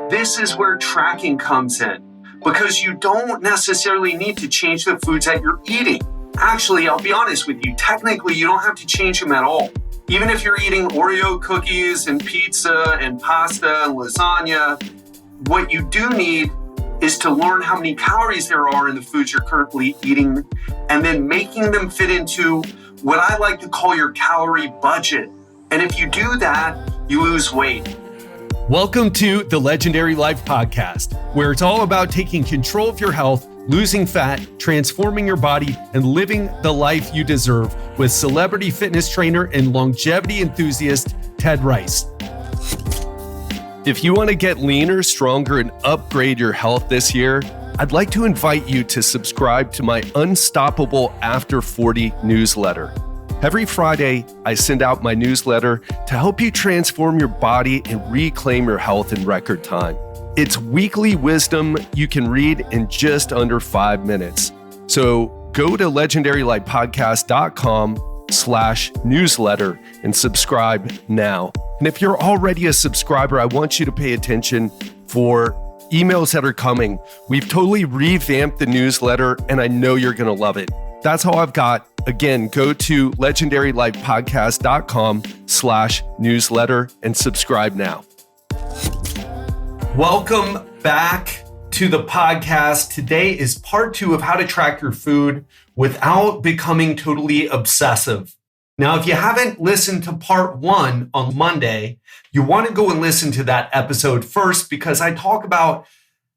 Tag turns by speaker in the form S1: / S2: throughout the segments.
S1: This is where tracking comes in, because you don't necessarily need to change the foods that you're eating. Actually, I'll be honest with you, technically you don't have to change them at all. Even if you're eating Oreo cookies and pizza and pasta and lasagna, what you do need is to learn how many calories there are in the foods you're currently eating, and then making them fit into what I like to call your calorie budget. And if you do that, you lose weight.
S2: Welcome to the Legendary Life Podcast, where it's all about taking control of your health, losing fat, transforming your body, and living the life you deserve with celebrity fitness trainer and longevity enthusiast, Ted Ryce. If you want to get leaner, stronger, and upgrade your health this year, I'd like to invite you to subscribe to my Unstoppable After 40 newsletter. Every Friday, I send out my newsletter to help you transform your body and reclaim your health in record time. It's weekly wisdom you can read in just under 5 minutes. So go to legendarylifepodcast.com/newsletter and subscribe now. And if you're already a subscriber, I want you to pay attention for emails that are coming. We've totally revamped the newsletter, and I know you're going to love it. That's all I've got. Again, go to legendarylifepodcast.com/newsletter and subscribe now. Welcome back to the podcast. Today is part 2 of how to track your food without becoming totally obsessive. Now, if you haven't listened to part 1 on Monday, you want to go and listen to that episode first, because I talk about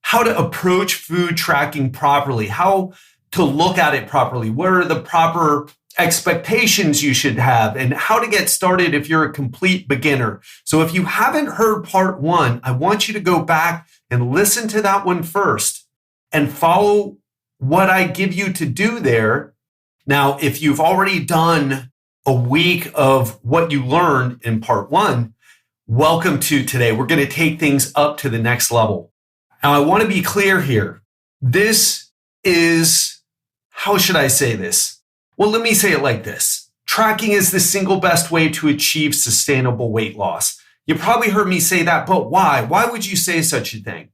S2: how to approach food tracking properly, how to look at it properly, what are the proper expectations you should have, and how to get started if you're a complete beginner. So if you haven't heard part 1, I want you to go back and listen to that one first and follow what I give you to do there. Now, if you've already done a week of what you learned in part 1, welcome to today. We're going to take things up to the next level. Now, I want to be clear here. This is, how should I say this? Well, let me say it like this. Tracking is the single best way to achieve sustainable weight loss. You probably heard me say that, but why? Why would you say such a thing?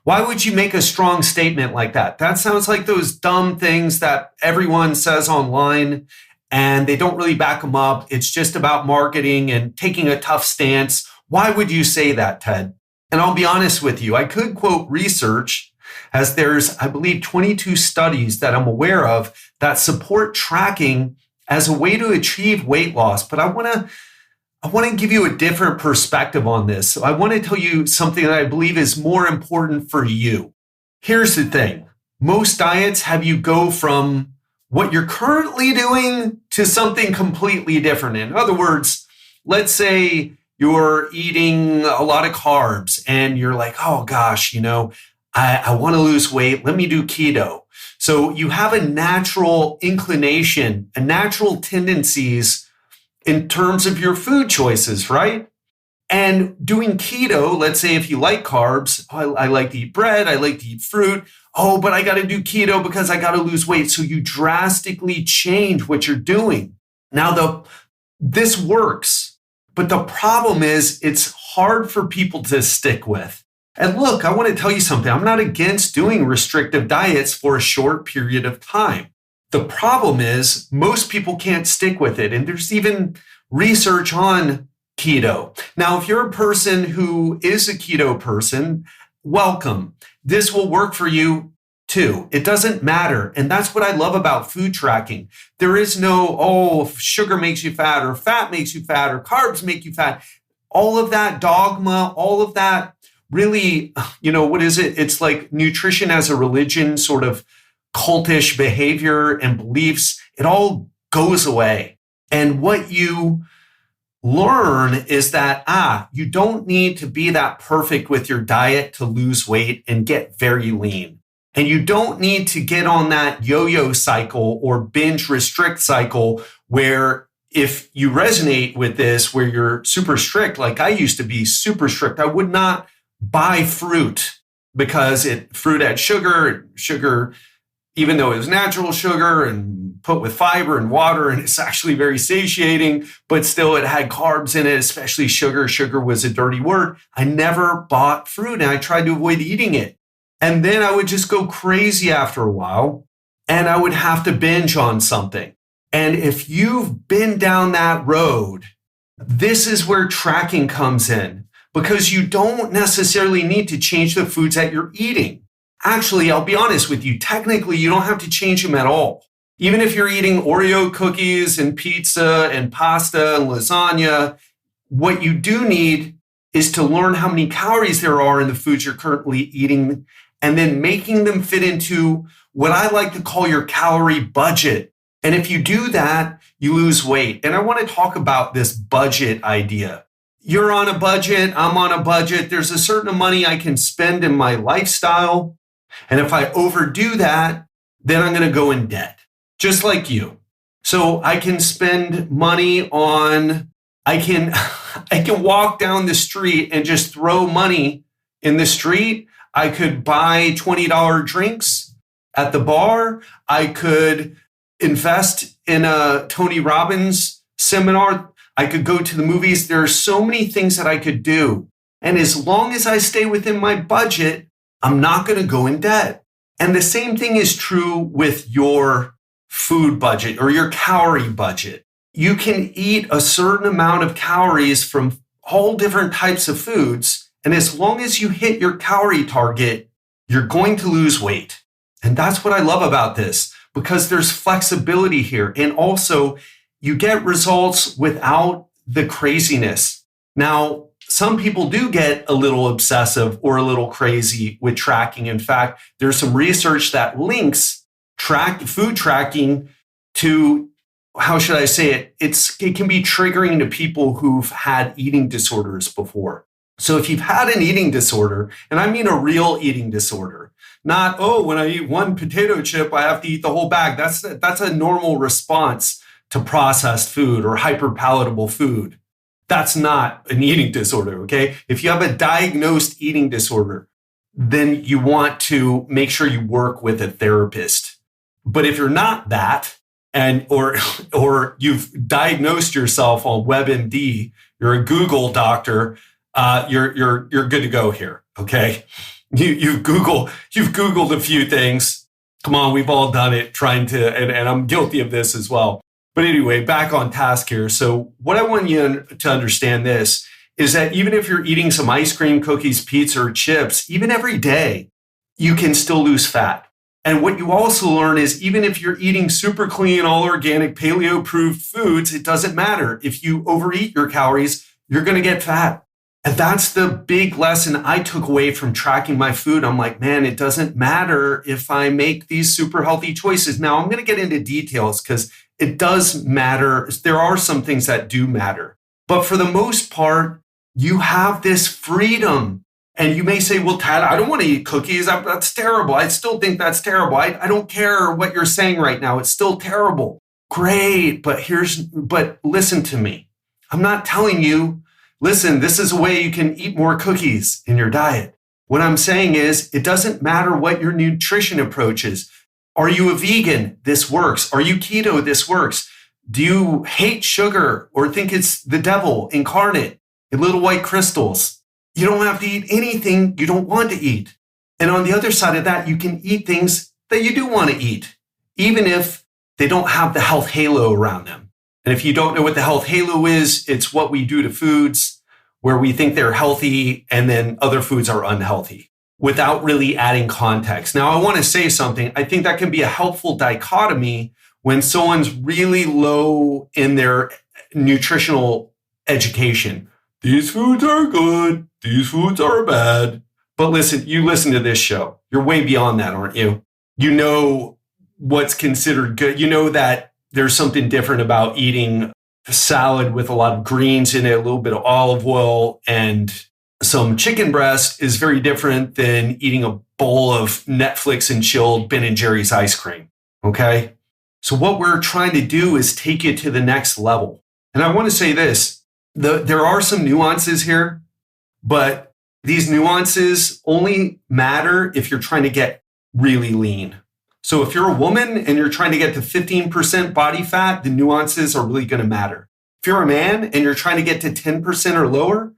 S2: Why would you make a strong statement like that? That sounds like those dumb things that everyone says online, and they don't really back them up. It's just about marketing and taking a tough stance. Why would you say that, Ted? And I'll be honest with you, I could quote research, as there's, I believe, 22 studies that I'm aware of that support tracking as a way to achieve weight loss. But I want to give you a different perspective on this. So I want to tell you something that I believe is more important for you. Here's the thing. Most diets have you go from what you're currently doing to something completely different. In other words, let's say you're eating a lot of carbs and you're like, oh gosh, I want to lose weight. Let me do keto. So you have a natural inclination, a natural tendencies in terms of your food choices, right? And doing keto, let's say if you like carbs, I like to eat bread, I like to eat fruit. Oh, but I got to do keto because I got to lose weight. So you drastically change what you're doing. Now, this works, but the problem is it's hard for people to stick with. And look, I want to tell you something. I'm not against doing restrictive diets for a short period of time. The problem is most people can't stick with it. And there's even research on keto. Now, if you're a person who is a keto person, welcome. This will work for you too. It doesn't matter. And that's what I love about food tracking. There is no, sugar makes you fat, or fat makes you fat, or carbs make you fat. All of that dogma, all of that really, what is it? It's like nutrition as a religion, sort of cultish behavior and beliefs. It all goes away. And what you learn is that, you don't need to be that perfect with your diet to lose weight and get very lean. And you don't need to get on that yo-yo cycle or binge restrict cycle where if you resonate with this, where you're super strict, like I used to be super strict, I would not buy fruit because fruit had sugar even though it was natural sugar and put with fiber and water, and it's actually very satiating, but still it had carbs in it, especially sugar. Sugar was a dirty word. I never bought fruit and I tried to avoid eating it. And then I would just go crazy after a while and I would have to binge on something. And if you've been down that road, this is where tracking comes in, because you don't necessarily need to change the foods that you're eating. Actually, I'll be honest with you, technically, you don't have to change them at all. Even if you're eating Oreo cookies and pizza and pasta and lasagna, what you do need is to learn how many calories there are in the foods you're currently eating and then making them fit into what I like to call your calorie budget. And if you do that, you lose weight. And I want to talk about this budget idea. You're on a budget, I'm on a budget. There's a certain amount of money I can spend in my lifestyle. And if I overdo that, then I'm going to go in debt, just like you. So I can spend money on, I can walk down the street and just throw money in the street. I could buy $20 drinks at the bar. I could invest in a Tony Robbins seminar. I could go to the movies. There are so many things that I could do. And as long as I stay within my budget, I'm not going to go in debt. And the same thing is true with your food budget or your calorie budget. You can eat a certain amount of calories from all different types of foods. And as long as you hit your calorie target, you're going to lose weight. And that's what I love about this, because there's flexibility here. And also, you get results without the craziness. Now, some people do get a little obsessive or a little crazy with tracking. In fact, there's some research that links food tracking to, how should I say it? It can be triggering to people who've had eating disorders before. So if you've had an eating disorder, and I mean a real eating disorder, not, oh, when I eat one potato chip, I have to eat the whole bag. That's a normal response to processed food or hyperpalatable food. That's not an eating disorder, okay? If you have a diagnosed eating disorder, then you want to make sure you work with a therapist. But if you're not that, or you've diagnosed yourself on WebMD, you're a Google doctor, you're good to go here, okay? You've Googled a few things. Come on, we've all done it, and I'm guilty of this as well. But anyway, back on task here. So what I want you to understand this is that even if you're eating some ice cream, cookies, pizza, or chips, even every day, you can still lose fat. And what you also learn is even if you're eating super clean, all organic, paleo-approved foods, it doesn't matter. If you overeat your calories, you're going to get fat. And that's the big lesson I took away from tracking my food. I'm like, man, it doesn't matter if I make these super healthy choices. Now, I'm going to get into details because it does matter. There are some things that do matter. But for the most part, you have this freedom. And you may say, well, Tad, I don't want to eat cookies. That's terrible. I still think that's terrible. I don't care what you're saying right now. It's still terrible. Great. But listen to me. I'm not telling you, listen, this is a way you can eat more cookies in your diet. What I'm saying is it doesn't matter what your nutrition approach is. Are you a vegan? This works. Are you keto? This works. Do you hate sugar or think it's the devil incarnate in little white crystals? You don't have to eat anything you don't want to eat. And on the other side of that, you can eat things that you do want to eat, even if they don't have the health halo around them. And if you don't know what the health halo is, it's what we do to foods where we think they're healthy and then other foods are unhealthy without really adding context. Now, I want to say something. I think that can be a helpful dichotomy when someone's really low in their nutritional education. These foods are good. These foods are bad. But listen, you listen to this show. You're way beyond that, aren't you? You know what's considered good. You know that there's something different about eating a salad with a lot of greens in it, a little bit of olive oil, and some chicken breast is very different than eating a bowl of Netflix and chilled Ben & Jerry's ice cream, okay? So what we're trying to do is take you to the next level. And I want to say this, there are some nuances here, but these nuances only matter if you're trying to get really lean. So if you're a woman and you're trying to get to 15% body fat, the nuances are really going to matter. If you're a man and you're trying to get to 10% or lower,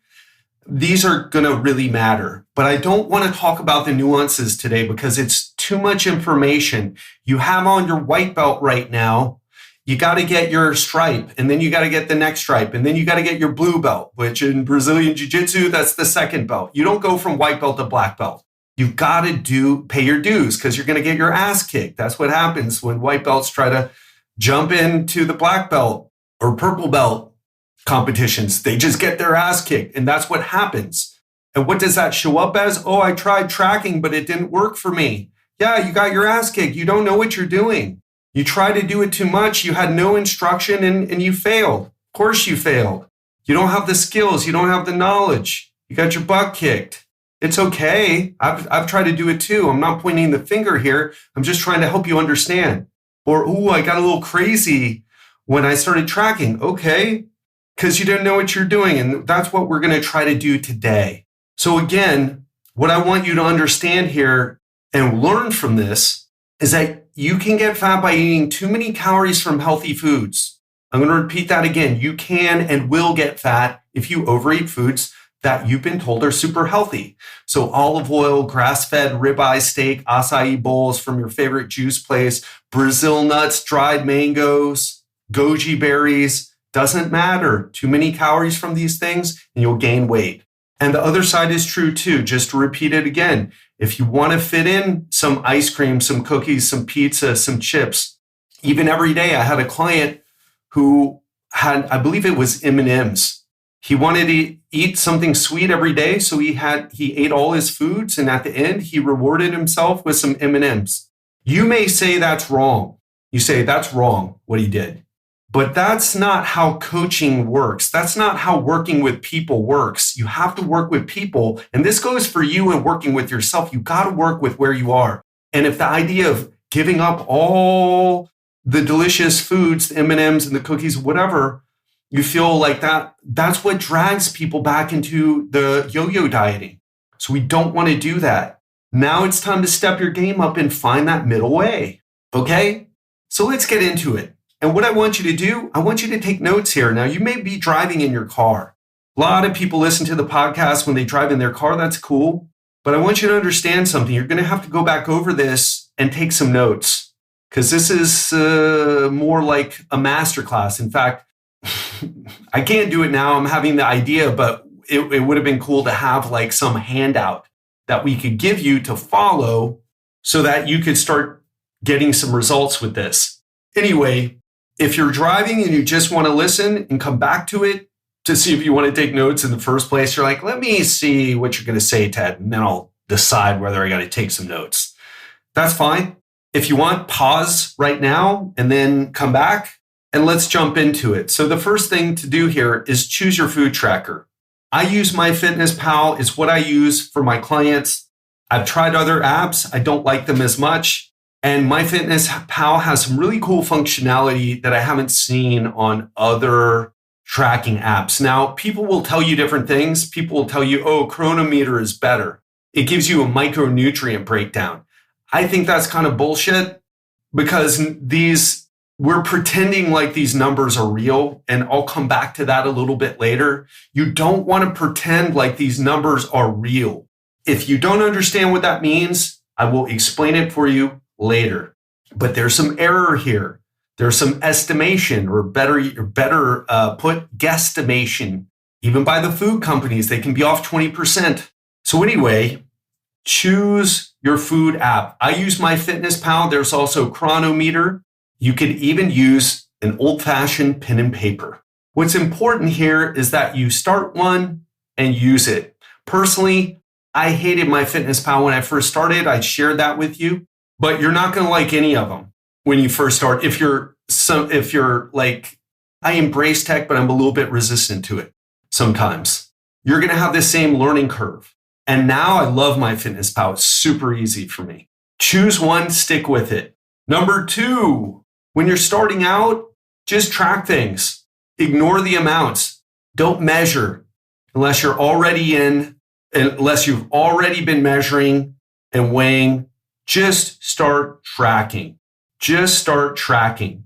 S2: these are going to really matter. But I don't want to talk about the nuances today because it's too much information. You have on your white belt right now. You got to get your stripe, and then you got to get the next stripe, and then you got to get your blue belt, which in Brazilian Jiu-Jitsu, that's the second belt. You don't go from white belt to black belt. You've got to pay your dues because you're going to get your ass kicked. That's what happens when white belts try to jump into the black belt or purple belt competitions. They just get their ass kicked, and that's what happens. And what does that show up as? Oh, I tried tracking, but it didn't work for me. Yeah, you got your ass kicked. You don't know what you're doing. You try to do it too much. You had no instruction and you failed. Of course you failed. You don't have the skills. You don't have the knowledge. You got your butt kicked. It's okay. I've tried to do it too. I'm not pointing the finger here. I'm just trying to help you understand. Or, ooh, I got a little crazy when I started tracking. Okay, because you didn't know what you're doing. And that's what we're going to try to do today. So again, what I want you to understand here and learn from this is that you can get fat by eating too many calories from healthy foods. I'm going to repeat that again. You can and will get fat if you overeat foods that you've been told are super healthy. So olive oil, grass-fed ribeye steak, acai bowls from your favorite juice place, Brazil nuts, dried mangoes, goji berries, doesn't matter. Too many calories from these things and you'll gain weight. And the other side is true too. Just to repeat it again, if you want to fit in some ice cream, some cookies, some pizza, some chips, even every day, I had a client who had, I believe it was M&Ms. He wanted to eat something sweet every day. So he ate all his foods. And at the end, he rewarded himself with some M&Ms. You may say that's wrong. You say that's wrong what he did. But that's not how coaching works. That's not how working with people works. You have to work with people. And this goes for you and working with yourself. You got to work with where you are. And if the idea of giving up all the delicious foods, the M&Ms and the cookies, whatever, you feel like that's what drags people back into the yo-yo dieting. So we don't want to do that. Now it's time to step your game up and find that middle way. Okay? So let's get into it. And what I want you to do, I want you to take notes here. Now, you may be driving in your car. A lot of people listen to the podcast when they drive in their car. That's cool. But I want you to understand something. You're going to have to go back over this and take some notes because this is more like a masterclass. In fact, I can't do it now. I'm having the idea, but it would have been cool to have like some handout that we could give you to follow so that you could start getting some results with this. Anyway, if you're driving and you just want to listen and come back to it to see if you want to take notes in the first place, you're like, let me see what you're going to say, Ted, and then I'll decide whether I got to take some notes. That's fine. If you want, pause right now and then come back and let's jump into it. So the first thing to do here is choose your food tracker. I use MyFitnessPal. It's what I use for my clients. I've tried other apps. I don't like them as much. And MyFitnessPal has some really cool functionality that I haven't seen on other tracking apps. Now, people will tell you different things. People will tell you, oh, Chronometer is better. It gives you a micronutrient breakdown. I think that's kind of bullshit because we're pretending like these numbers are real. And I'll come back to that a little bit later. You don't want to pretend like these numbers are real. If you don't understand what that means, I will explain it for you later. But there's some error here. There's some estimation or better put guesstimation. Even by the food companies, they can be off 20%. So anyway, choose your food app. I use MyFitnessPal. There's also Chronometer. You could even use an old-fashioned pen and paper. What's important here is that you start one and use it. Personally, I hated MyFitnessPal when I first started. I shared that with you. But you're not going to like any of them when you first start. If you're like, I embrace tech, but I'm a little bit resistant to it sometimes. You're going to have the same learning curve. And now I love MyFitnessPal. It's super easy for me. Choose one, stick with it. Number 2, when you're starting out, just track things. Ignore the amounts. Don't measure unless you've already been measuring and weighing Just start tracking. Just start tracking.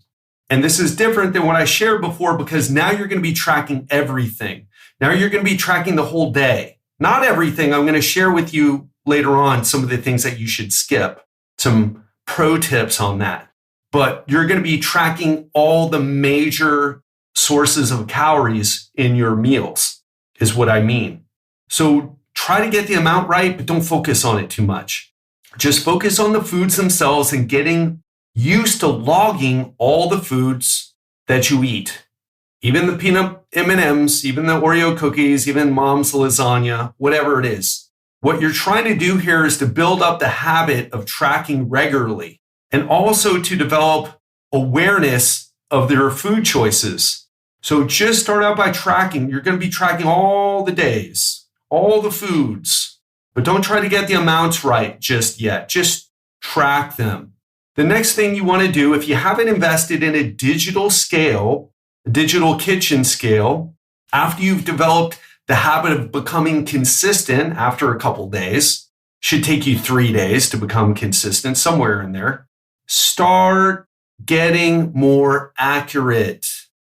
S2: And this is different than what I shared before because now you're going to be tracking everything. Now you're going to be tracking the whole day. Not everything. I'm going to share with you later on some of the things that you should skip, some pro tips on that. But you're going to be tracking all the major sources of calories in your meals, is what I mean. So try to get the amount right, but don't focus on it too much. Just focus on the foods themselves and getting used to logging all the foods that you eat. Even the peanut M&Ms, even the Oreo cookies, even mom's lasagna, whatever it is. What you're trying to do here is to build up the habit of tracking regularly and also to develop awareness of their food choices. So just start out by tracking. You're going to be tracking all the days, all the foods, but don't try to get the amounts right just yet. Just track them. The next thing you want to do, if you haven't invested in a digital scale, a digital kitchen scale, after you've developed the habit of becoming consistent after a couple days, should take you 3 days to become consistent, somewhere in there, start getting more accurate.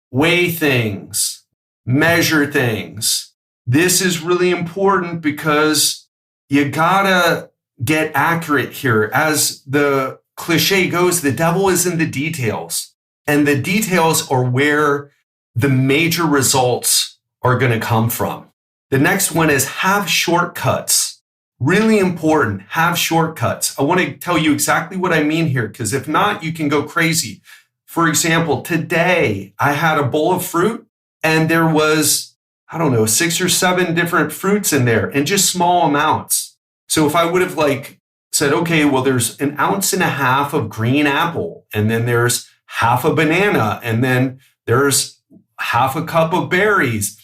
S2: Weigh things, measure things. This is really important because you gotta get accurate here. As the cliche goes, the devil is in the details. And the details are where the major results are going to come from. The next one is have shortcuts. Really important, have shortcuts. I want to tell you exactly what I mean here, because if not, you can go crazy. For example, today I had a bowl of fruit and there was, 6 or 7 different fruits in there and just small amounts. So if I would have said, okay, well, there's 1.5 ounces of green apple, and then there's half a banana, and then there's half a cup of berries.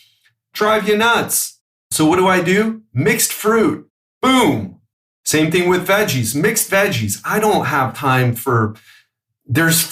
S2: Drive you nuts. So what do? Mixed fruit. Boom. Same thing with veggies, mixed veggies. I don't have time for, there's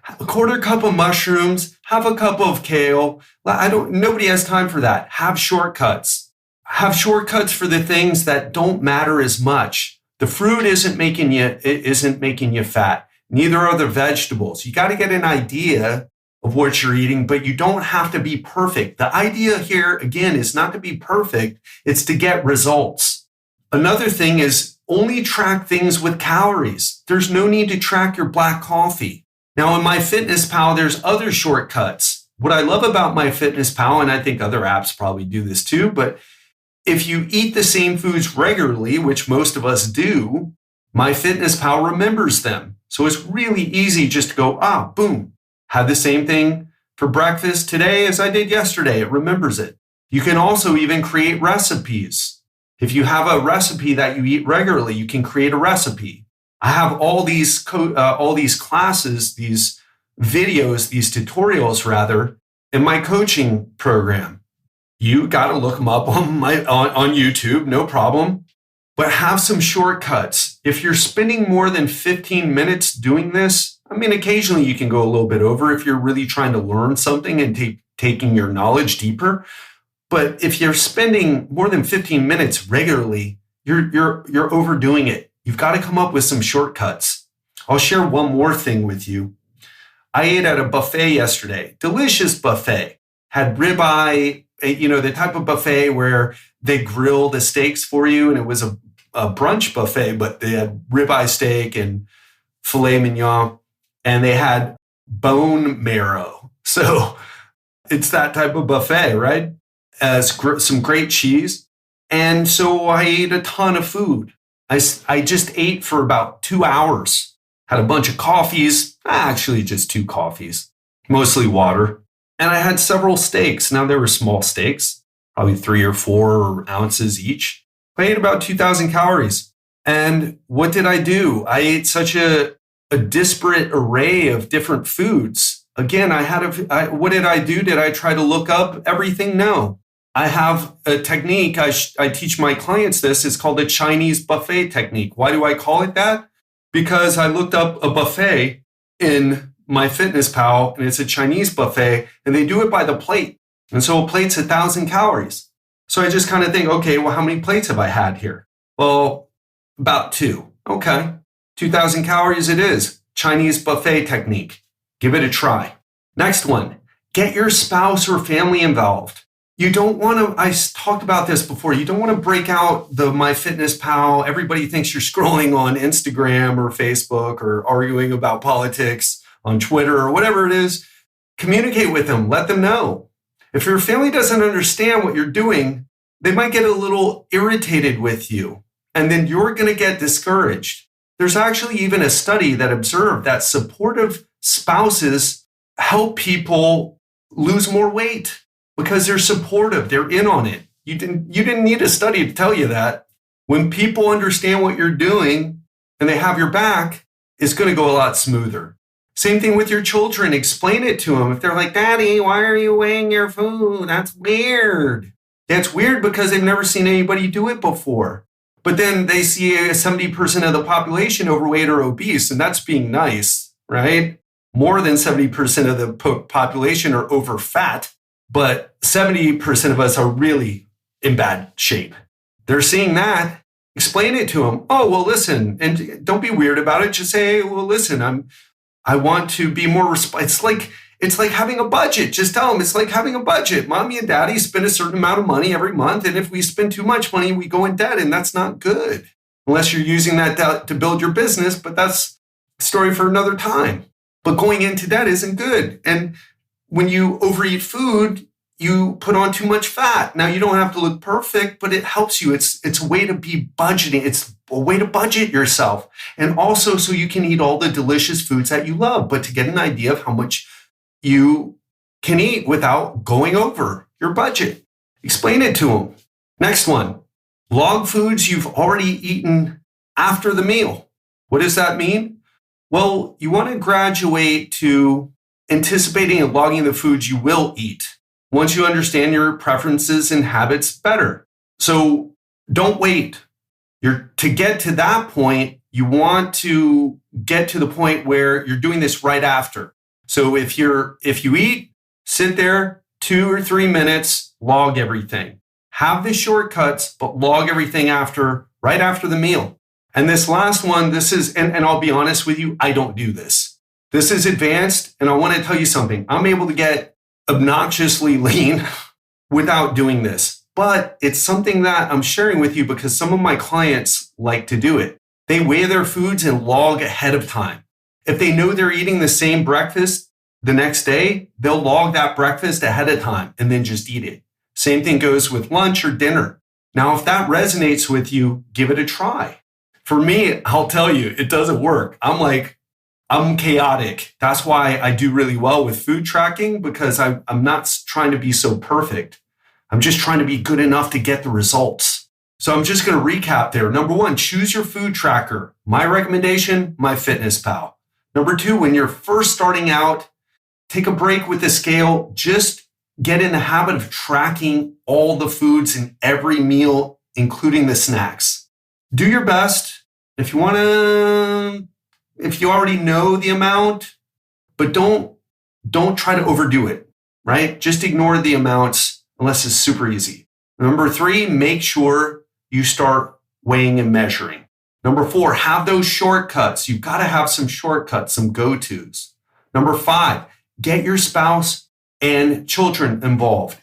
S2: a 1/4 cup of mushrooms, half a cup of kale. Nobody has time for that. Have shortcuts. Have shortcuts for the things that don't matter as much. The fruit isn't making you fat. Neither are the vegetables. You got to get an idea of what you're eating, but you don't have to be perfect. The idea here, again, is not to be perfect. It's to get results. Another thing is only track things with calories. There's no need to track your black coffee. Now, in MyFitnessPal, there's other shortcuts. What I love about MyFitnessPal, and I think other apps probably do this too, but if you eat the same foods regularly, which most of us do, MyFitnessPal remembers them. So it's really easy just to go, boom, had the same thing for breakfast today as I did yesterday. It remembers it. You can also even create recipes. If you have a recipe that you eat regularly, you can create a recipe. I have all these classes, these videos, these tutorials rather, in my coaching program. You got to look them up on YouTube, no problem. But have some shortcuts. If you're spending more than 15 minutes doing this, occasionally you can go a little bit over if you're really trying to learn something and taking your knowledge deeper. But if you're spending more than 15 minutes regularly, you're overdoing it. You've got to come up with some shortcuts. I'll share one more thing with you. I ate at a buffet yesterday, delicious buffet, had ribeye, the type of buffet where they grill the steaks for you. And it was a brunch buffet, but they had ribeye steak and filet mignon, and they had bone marrow. So it's that type of buffet, right? Some great cheese. And so I ate a ton of food. I just ate for about 2 hours, had a bunch of coffees, actually just 2 coffees, mostly water. And I had several steaks. Now, they were small steaks, probably 3 or 4 ounces each. I ate about 2,000 calories. And what did I do? I ate such a disparate array of different foods. Again, what did I do? Did I try to look up everything? No. I have a technique. I teach my clients this. It's called the Chinese buffet technique. Why do I call it that? Because I looked up a buffet in MyFitnessPal, and it's a Chinese buffet, and they do it by the plate. And so a plate's 1,000 calories. So I just kind of think, okay, well, how many plates have I had here? Well, About 2. Okay. 2,000 calories it is. Chinese buffet technique. Give it a try. Next one, get your spouse or family involved. You don't want to, I talked about this before, you don't want to break out the MyFitnessPal. Everybody thinks you're scrolling on Instagram or Facebook or arguing about politics on Twitter or whatever it is. Communicate with them. Let them know. If your family doesn't understand what you're doing, they might get a little irritated with you, and then you're going to get discouraged. There's actually even a study that observed that supportive spouses help people lose more weight because they're supportive. They're in on it. You didn't need a study to tell you that. When people understand what you're doing and they have your back, it's going to go a lot smoother. Same thing with your children. Explain it to them. If they're like, Daddy, why are you weighing your food? That's weird. That's weird because they've never seen anybody do it before. But then they see 70% of the population overweight or obese, and that's being nice, right? More than 70% of the population are over fat, but 70% of us are really in bad shape. They're seeing that. Explain it to them. Oh, well, listen, and don't be weird about it. Just say, well, listen, I want to be more responsible. It's like having a budget. Just tell them it's like having a budget. Mommy and daddy spend a certain amount of money every month. And if we spend too much money, we go in debt. And that's not good unless you're using that debt to build your business. But that's a story for another time. But going into debt isn't good. And when you overeat food, you put on too much fat. Now, you don't have to look perfect, but it helps you. It's a way to be budgeting. It's a way to budget yourself. And also so you can eat all the delicious foods that you love, but to get an idea of how much you can eat without going over your budget. Explain it to them. Next one, log foods you've already eaten after the meal. What does that mean? Well, you want to graduate to anticipating and logging the foods you will eat once you understand your preferences and habits better. So don't wait. To get to that point, you want to get to the point where you're doing this right after. So if you eat, sit there 2 or 3 minutes, log everything. Have the shortcuts, but log everything right after the meal. And this last one, and I'll be honest with you, I don't do this. This is advanced, and I want to tell you something. I'm able to get obnoxiously lean without doing this, but it's something that I'm sharing with you because some of my clients like to do it. They weigh their foods and log ahead of time. If they know they're eating the same breakfast the next day, they'll log that breakfast ahead of time and then just eat it. Same thing goes with lunch or dinner. Now, if that resonates with you, give it a try. For me, I'll tell you, it doesn't work. I'm chaotic. That's why I do really well with food tracking because I'm not trying to be so perfect. I'm just trying to be good enough to get the results. So I'm just going to recap there. Number 1, choose your food tracker. My recommendation, MyFitnessPal. Number 2, when you're first starting out, take a break with the scale. Just get in the habit of tracking all the foods in every meal, including the snacks. Do your best. If you already know the amount, but don't try to overdo it, right? Just ignore the amounts unless it's super easy. Number 3, make sure you start weighing and measuring. Number 4, have those shortcuts. You've got to have some shortcuts, some go-tos. Number 5, get your spouse and children involved.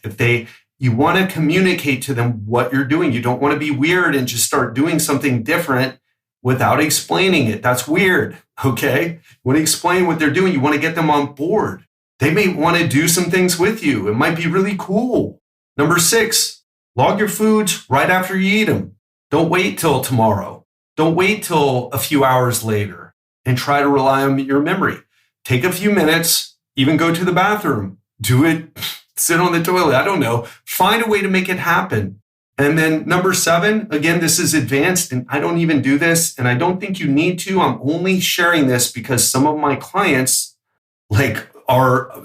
S2: You want to communicate to them what you're doing. You don't want to be weird and just start doing something different without explaining it. That's weird, okay? You want to explain what they're doing. You want to get them on board. They may want to do some things with you. It might be really cool. Number 6, log your foods right after you eat them. Don't wait till tomorrow. Don't wait till a few hours later and try to rely on your memory. Take a few minutes, even go to the bathroom, do it, sit on the toilet. I don't know. Find a way to make it happen. And then number 7, again, this is advanced and I don't even do this and I don't think you need to. I'm only sharing this because some of my clients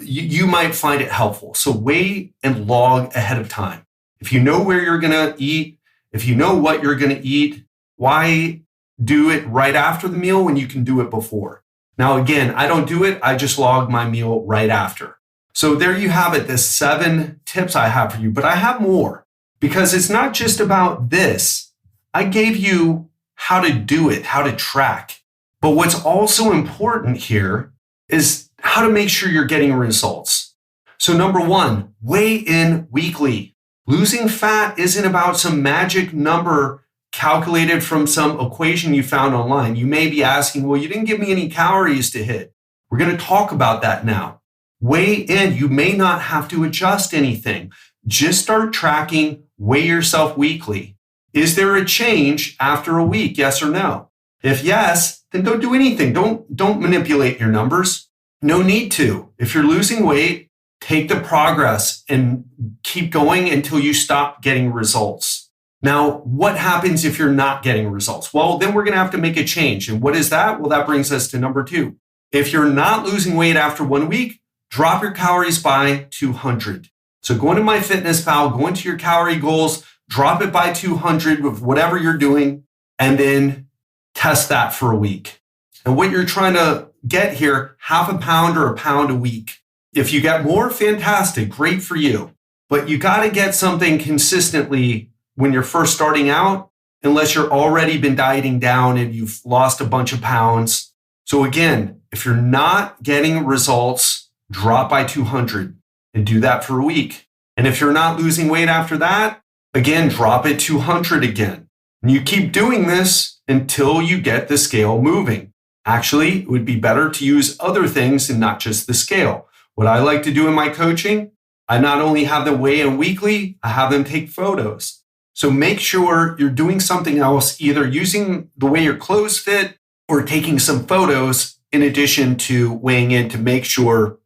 S2: you might find it helpful. So weigh and log ahead of time. If you know where you're going to eat, if you know what you're going to eat, why do it right after the meal when you can do it before? Now, again, I don't do it. I just log my meal right after. So there you have it, the 7 tips I have for you, but I have more because it's not just about this. I gave you how to do it, how to track. But what's also important here is how to make sure you're getting results. So number one, weigh in weekly. Losing fat isn't about some magic number calculated from some equation you found online. You may be asking, well, you didn't give me any calories to hit. We're going to talk about that now. Weigh in. You may not have to adjust anything. Just start tracking, weigh yourself weekly. Is there a change after a week? Yes or no? If yes, then don't do anything. Don't manipulate your numbers. No need to. If you're losing weight, take the progress and keep going until you stop getting results. Now, what happens if you're not getting results? Well, then we're going to have to make a change. And what is that? Well, that brings us to number two. If you're not losing weight after 1 week, drop your calories by 200. So go into MyFitnessPal, go into your calorie goals, drop it by 200 with whatever you're doing, and then test that for a week. And what you're trying to get here, half a pound or a pound a week. If you get more, fantastic, great for you. But you got to get something consistently when you're first starting out, unless you're already been dieting down and you've lost a bunch of pounds. So again, if you're not getting results, drop by 200 and do that for a week. And if you're not losing weight after that, again, drop it 200 again. And you keep doing this until you get the scale moving. Actually, it would be better to use other things and not just the scale. What I like to do in my coaching, I not only have them weigh in weekly, I have them take photos. So make sure you're doing something else, either using the way your clothes fit or taking some photos in addition to weighing in to make sure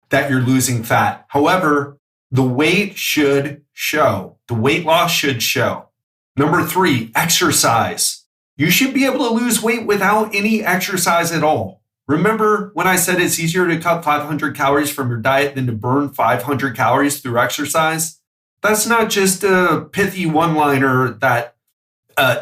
S2: that you're losing fat. However, the weight should show. The weight loss should show. Number three, exercise. You should be able to lose weight without any exercise at all. Remember when I said it's easier to cut 500 calories from your diet than to burn 500 calories through exercise? That's not just a pithy one-liner that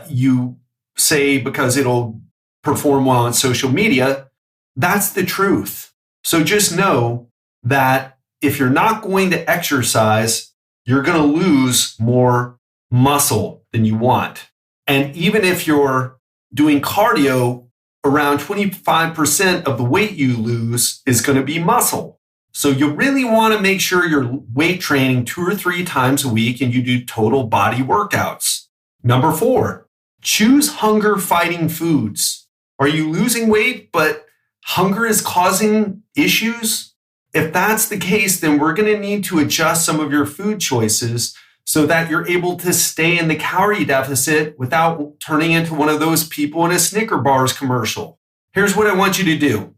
S2: you say because it'll perform well on social media. That's the truth. So just know that if you're not going to exercise, you're going to lose more muscle than you want. And even if you're doing cardio, around 25% of the weight you lose is going to be muscle. So you really want to make sure you're weight training 2 or 3 times a week and you do total body workouts. Number 4, choose hunger fighting foods. Are you losing weight, but hunger is causing issues? If that's the case, then we're going to need to adjust some of your food choices so that you're able to stay in the calorie deficit without turning into one of those people in a Snicker bars commercial. Here's what I want you to do.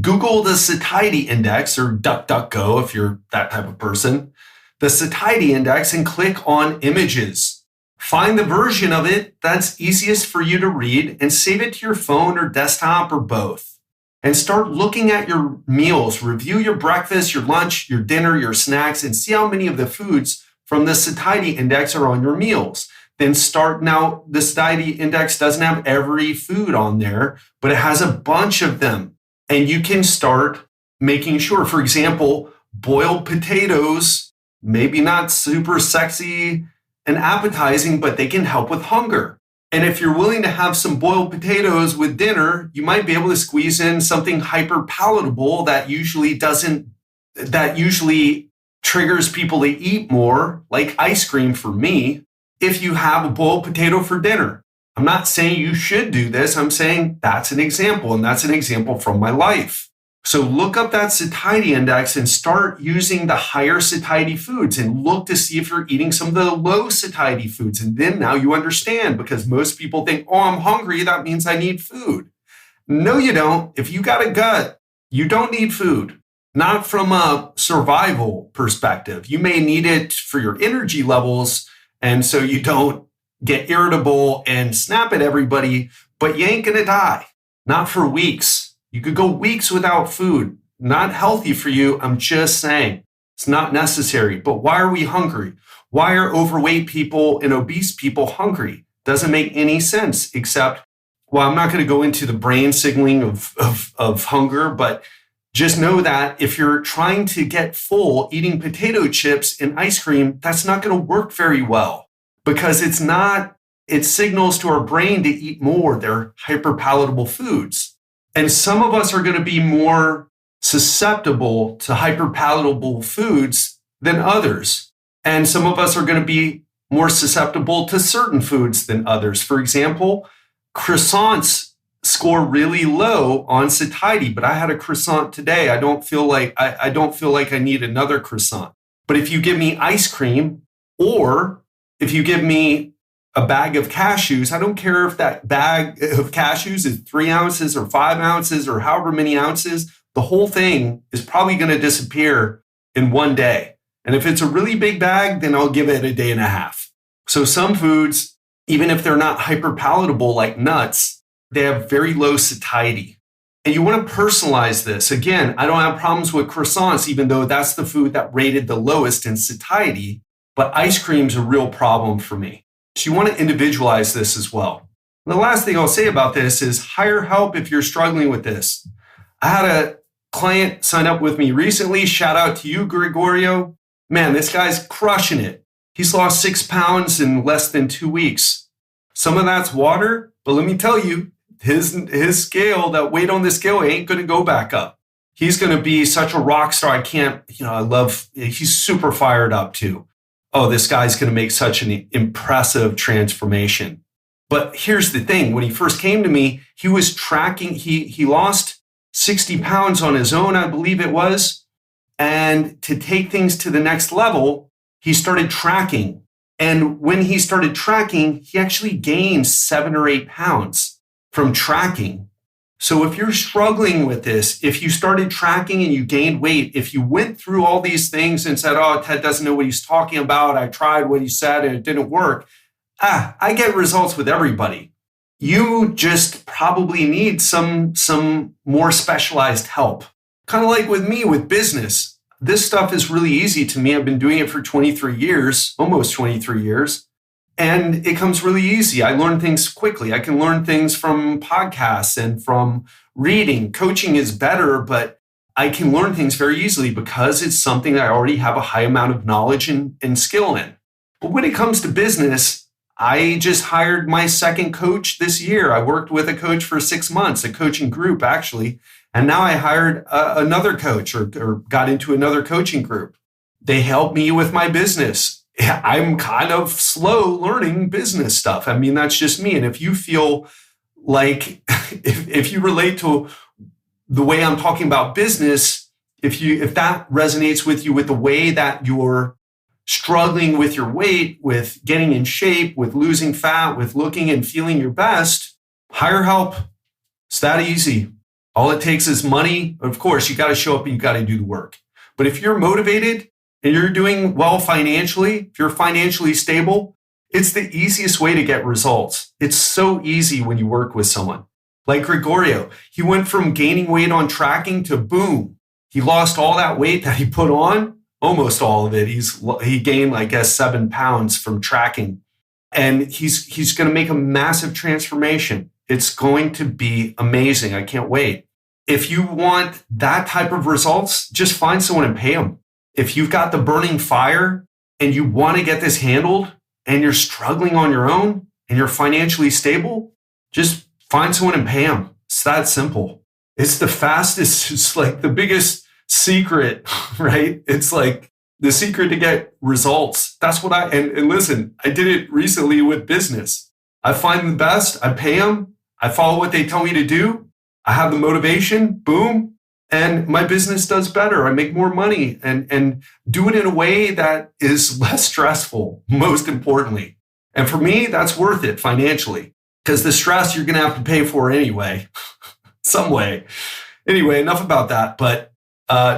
S2: Google the satiety index, or DuckDuckGo if you're that type of person, the satiety index, and click on images. Find the version of it that's easiest for you to read and save it to your phone or desktop or both. And start looking at your meals. Review your breakfast, your lunch, your dinner, your snacks, and see how many of the foods from the satiety index are on your meals. Then now the satiety index doesn't have every food on there, but it has a bunch of them. And you can start making sure, for example, boiled potatoes, maybe not super sexy and appetizing, but they can help with hunger. And if you're willing to have some boiled potatoes with dinner, you might be able to squeeze in something hyper palatable that usually triggers people to eat more, like ice cream for me, if you have a boiled potato for dinner. I'm not saying you should do this. I'm saying that's an example, and that's an example from my life. So look up that satiety index and start using the higher satiety foods and look to see if you're eating some of the low satiety foods. And then now you understand, because most people think, oh, I'm hungry. That means I need food. No, you don't. If you got a gut, you don't need food. Not from a survival perspective. You may need it for your energy levels, and so you don't get irritable and snap at everybody, but you ain't gonna die. Not for weeks. You could go weeks without food. Not healthy for you. I'm just saying it's not necessary. But why are we hungry? Why are overweight people and obese people hungry? Doesn't make any sense, except, well, I'm not going to go into the brain signaling of hunger, but just know that if you're trying to get full eating potato chips and ice cream, that's not going to work very well, because it's not it signals to our brain to eat more. They're hyperpalatable foods. And some of us are going to be more susceptible to hyperpalatable foods than others. And some of us are going to be more susceptible to certain foods than others. For example, croissants score really low on satiety, but I had a croissant today. I don't feel like I need another croissant. But if you give me ice cream, or if you give me a bag of cashews, I don't care if that bag of cashews is 3 ounces or 5 ounces or however many ounces, the whole thing is probably going to disappear in one day. And if it's a really big bag, then I'll give it a day and a half. So some foods, even if they're not hyperpalatable like nuts, they have very low satiety. And you want to personalize this. Again, I don't have problems with croissants, even though that's the food that rated the lowest in satiety, but ice cream's a real problem for me. So you want to individualize this as well. And the last thing I'll say about this is hire help if you're struggling with this. I had a client sign up with me recently. Shout out to you, Gregorio. Man, this guy's crushing it. He's lost 6 pounds in less than 2 weeks. Some of that's water, but let me tell you, his scale, that weight on the scale ain't going to go back up. He's going to be such a rock star. He's super fired up too. Oh, this guy's going to make such an impressive transformation. But here's the thing. When he first came to me, he was tracking, he lost 60 pounds on his own, I believe it was. And to take things to the next level, he started tracking. And when he started tracking, he actually gained 7 or 8 pounds from tracking. So if you're struggling with this, if you started tracking and you gained weight, if you went through all these things and said, oh, Ted doesn't know what he's talking about, I tried what he said and it didn't work. I get results with everybody. You just probably need some more specialized help. Kind of like with me with business. This stuff is really easy to me. I've been doing it for 23 years, almost 23 years. And it comes really easy. I learn things quickly. I can learn things from podcasts and from reading. Coaching is better, but I can learn things very easily because it's something that I already have a high amount of knowledge and skill in. But when it comes to business, I just hired my second coach this year. I worked with a coach for 6 months, a coaching group actually. And now I hired another coach or got into another coaching group. They help me with my business. I'm kind of slow learning business stuff. I mean, that's just me. And if you feel like, if you relate to the way I'm talking about business, if that resonates with you with the way that you're struggling with your weight, with getting in shape, with losing fat, with looking and feeling your best, hire help. It's that easy. All it takes is money. Of course, you got to show up and you got to do the work. But if you're motivated and you're doing well financially, if you're financially stable, it's the easiest way to get results. It's so easy when you work with someone. Like Gregorio, he went from gaining weight on tracking to boom. He lost all that weight that he put on, almost all of it. He gained, I guess, 7 pounds from tracking. And he's going to make a massive transformation. It's going to be amazing. I can't wait. If you want that type of results, just find someone and pay them. If you've got the burning fire and you want to get this handled and you're struggling on your own and you're financially stable, just find someone and pay them. It's that simple. It's the fastest. It's like the biggest secret, right? It's like the secret to get results. That's what and listen, I did it recently with business. I find them the best. I pay them. I follow what they tell me to do. I have the motivation. Boom. And my business does better. I make more money and do it in a way that is less stressful, most importantly. And for me, that's worth it financially because the stress you're going to have to pay for anyway, some way. Anyway, enough about that. But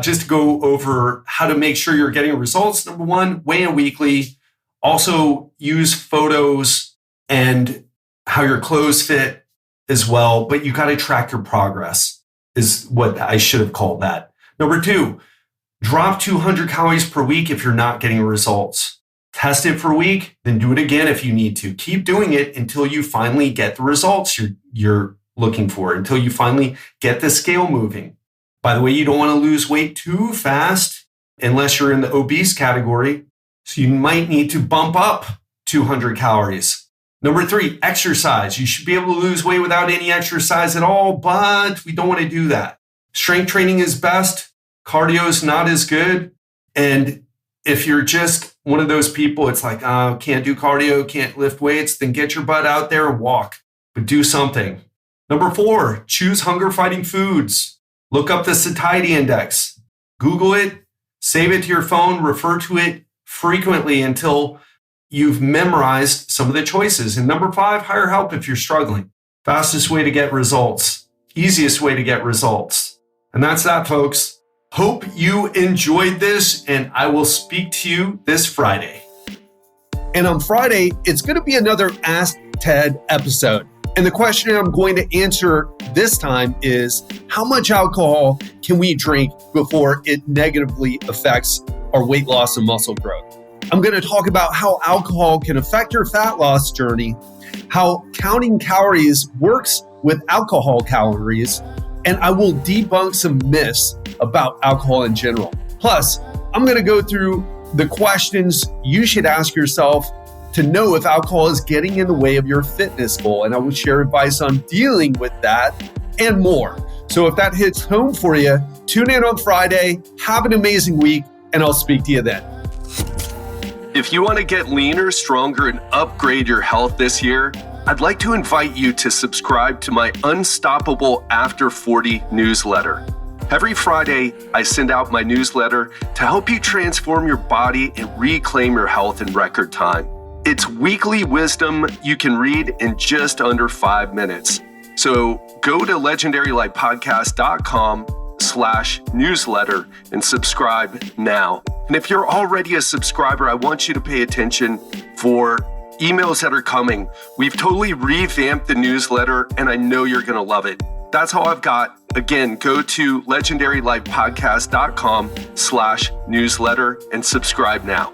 S2: just to go over how to make sure you're getting results. Number one, weigh in weekly. Also use photos and how your clothes fit as well. But you got to track your progress. Is what I should have called that. Number two, drop 200 calories per week if you're not getting results. Test it for a week, then do it again if you need to. Keep doing it until you finally get the results you're looking for, until you finally get the scale moving. By the way, you don't want to lose weight too fast unless you're in the obese category. So you might need to bump up 200 calories. Number 3, exercise. You should be able to lose weight without any exercise at all, but we don't want to do that. Strength training is best. Cardio is not as good. And if you're just one of those people, it's like, can't do cardio, can't lift weights, then get your butt out there and walk, but do something. Number 4, choose hunger fighting foods. Look up the satiety index. Google it, save it to your phone, refer to it frequently until you've memorized some of the choices. And number 5, hire help if you're struggling. Fastest way to get results. Easiest way to get results. And that's that, folks. Hope you enjoyed this, and I will speak to you this Friday. And on Friday, it's going to be another Ask Ted episode. And the question I'm going to answer this time is, how much alcohol can we drink before it negatively affects our weight loss and muscle growth? I'm going to talk about how alcohol can affect your fat loss journey, how counting calories works with alcohol calories, and I will debunk some myths about alcohol in general. Plus, I'm going to go through the questions you should ask yourself to know if alcohol is getting in the way of your fitness goal. And I will share advice on dealing with that and more. So if that hits home for you, tune in on Friday. Have an amazing week, and I'll speak to you then.
S3: If you want to get leaner, stronger, and upgrade your health this year, I'd like to invite you to subscribe to my Unstoppable After 40 newsletter. Every Friday, I send out my newsletter to help you transform your body and reclaim your health in record time. It's weekly wisdom you can read in just under 5 minutes. So go to legendarylifepodcast.com/newsletter and subscribe now. And if you're already a subscriber, I want you to pay attention for emails that are coming. We've totally revamped the newsletter, and I know you're going to love it. That's all I've got. Again, go to legendarylifepodcast.com/newsletter and subscribe now.